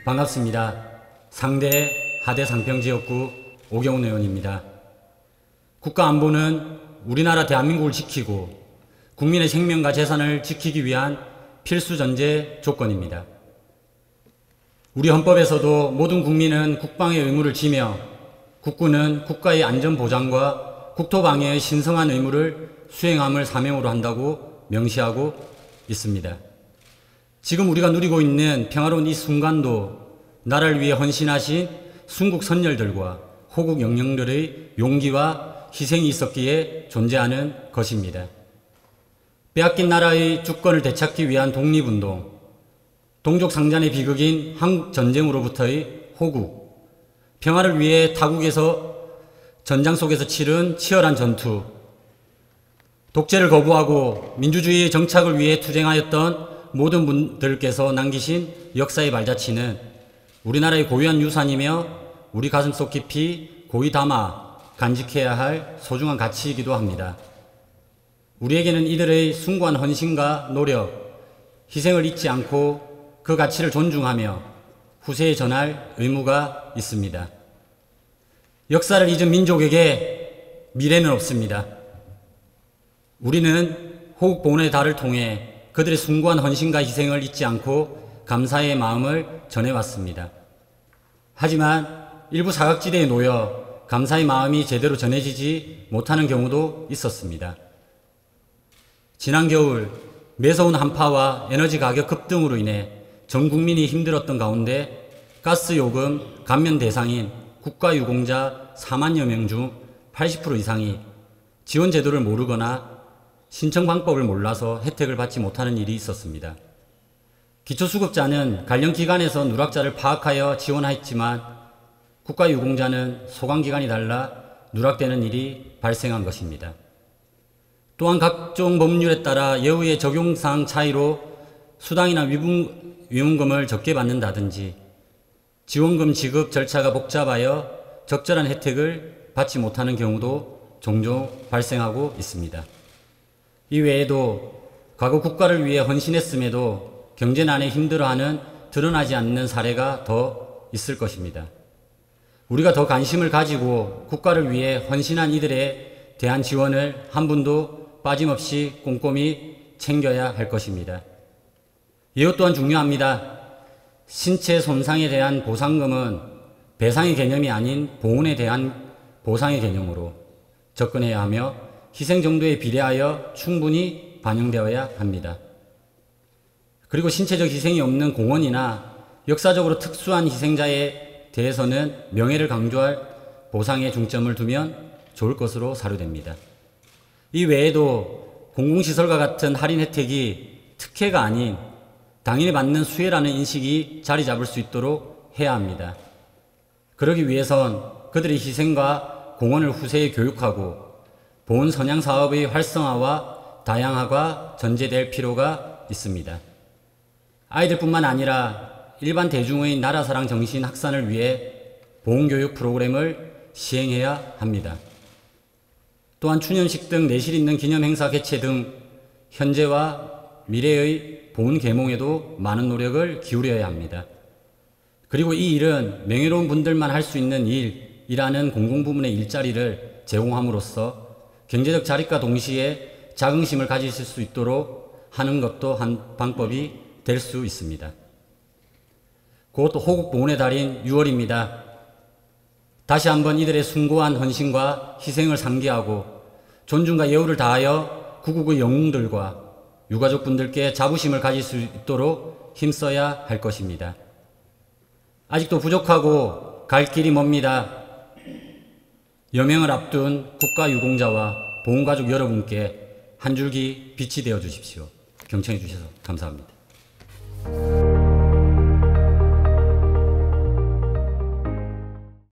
반갑습니다. 상대 하대 상평지역구 오경훈 의원입니다. 국가안보는 우리나라 대한민국을 지키고 국민의 생명과 재산을 지키기 위한 필수 전제 조건입니다. 우리 헌법에서도 모든 국민은 국방의 의무를 지며 국군은 국가의 안전보장과 국토방해의 신성한 의무를 수행함을 사명으로 한다고 명시하고 있습니다. 지금 우리가 누리고 있는 평화로운 이 순간도 나라를 위해 헌신하신 순국 선열들과 호국 영령들의 용기와 희생이 있었기에 존재하는 것입니다. 빼앗긴 나라의 주권을 되찾기 위한 독립운동, 동족상잔의 비극인 한국전쟁으로부터의 호국, 평화를 위해 타국에서 전장 속에서 치른 치열한 전투, 독재를 거부하고 민주주의의 정착을 위해 투쟁하였던 모든 분들께서 남기신 역사의 발자취는 우리나라의 고유한 유산이며 우리 가슴속 깊이 고이 담아 간직해야 할 소중한 가치이기도 합니다. 우리에게는 이들의 숭고한 헌신과 노력, 희생을 잊지 않고 그 가치를 존중하며 후세에 전할 의무가 있습니다. 역사를 잊은 민족에게 미래는 없습니다. 우리는 호국보훈의 달을 통해 그들의 숭고한 헌신과 희생을 잊지 않고 감사의 마음을 전해왔습니다. 하지만 일부 사각지대에 놓여 감사의 마음이 제대로 전해지지 못하는 경우도 있었습니다. 지난 겨울 매서운 한파와 에너지 가격 급등으로 인해 전 국민이 힘들었던 가운데 가스 요금 감면 대상인 국가유공자 4만여 명 중 80% 이상이 지원 제도를 모르거나 신청 방법을 몰라서 혜택을 받지 못하는 일이 있었습니다. 기초수급자는 관련 기관에서 누락자를 파악하여 지원했지만 국가유공자는 소관기관이 달라 누락되는 일이 발생한 것입니다. 또한 각종 법률에 따라 예우의 적용사항 차이로 수당이나 위문금을 적게 받는다든지 지원금 지급 절차가 복잡하여 적절한 혜택을 받지 못하는 경우도 종종 발생하고 있습니다. 이 외에도 과거 국가를 위해 헌신했음에도 경제난에 힘들어하는 드러나지 않는 사례가 더 있을 것입니다. 우리가 더 관심을 가지고 국가를 위해 헌신한 이들에 대한 지원을 한 분도 빠짐없이 꼼꼼히 챙겨야 할 것입니다. 이것 또한 중요합니다. 신체 손상에 대한 보상금은 배상의 개념이 아닌 보훈에 대한 보상의 개념으로 접근해야 하며 희생 정도에 비례하여 충분히 반영되어야 합니다. 그리고 신체적 희생이 없는 공헌이나 역사적으로 특수한 희생자에 대해서는 명예를 강조할 보상에 중점을 두면 좋을 것으로 사료됩니다. 이 외에도 공공시설과 같은 할인 혜택이 특혜가 아닌 당연히 받는 수혜라는 인식이 자리 잡을 수 있도록 해야 합니다. 그러기 위해선 그들의 희생과 공헌을 후세에 교육하고 보훈 선양 사업의 활성화와 다양화가 전제될 필요가 있습니다. 아이들뿐만 아니라 일반 대중의 나라사랑 정신 확산을 위해 보훈교육 프로그램을 시행해야 합니다. 또한 추념식 등 내실 있는 기념행사 개최 등 현재와 미래의 보훈 계몽에도 많은 노력을 기울여야 합니다. 그리고 이 일은 명예로운 분들만 할 수 있는 일이라는 공공부문의 일자리를 제공함으로써 경제적 자립과 동시에 자긍심을 가지실 수 있도록 하는 것도 한 방법이 될 수 있습니다. 곧 호국보훈의 달인 6월입니다. 다시 한번 이들의 숭고한 헌신과 희생을 상기하고 존중과 예우를 다하여 구국의 영웅들과 유가족분들께 자부심을 가질 수 있도록 힘써야 할 것입니다. 아직도 부족하고 갈 길이 멉니다. 여명을 앞둔 국가유공자와 보훈가족 여러분께 한 줄기 빛이 되어 주십시오. 경청해 주셔서 감사합니다.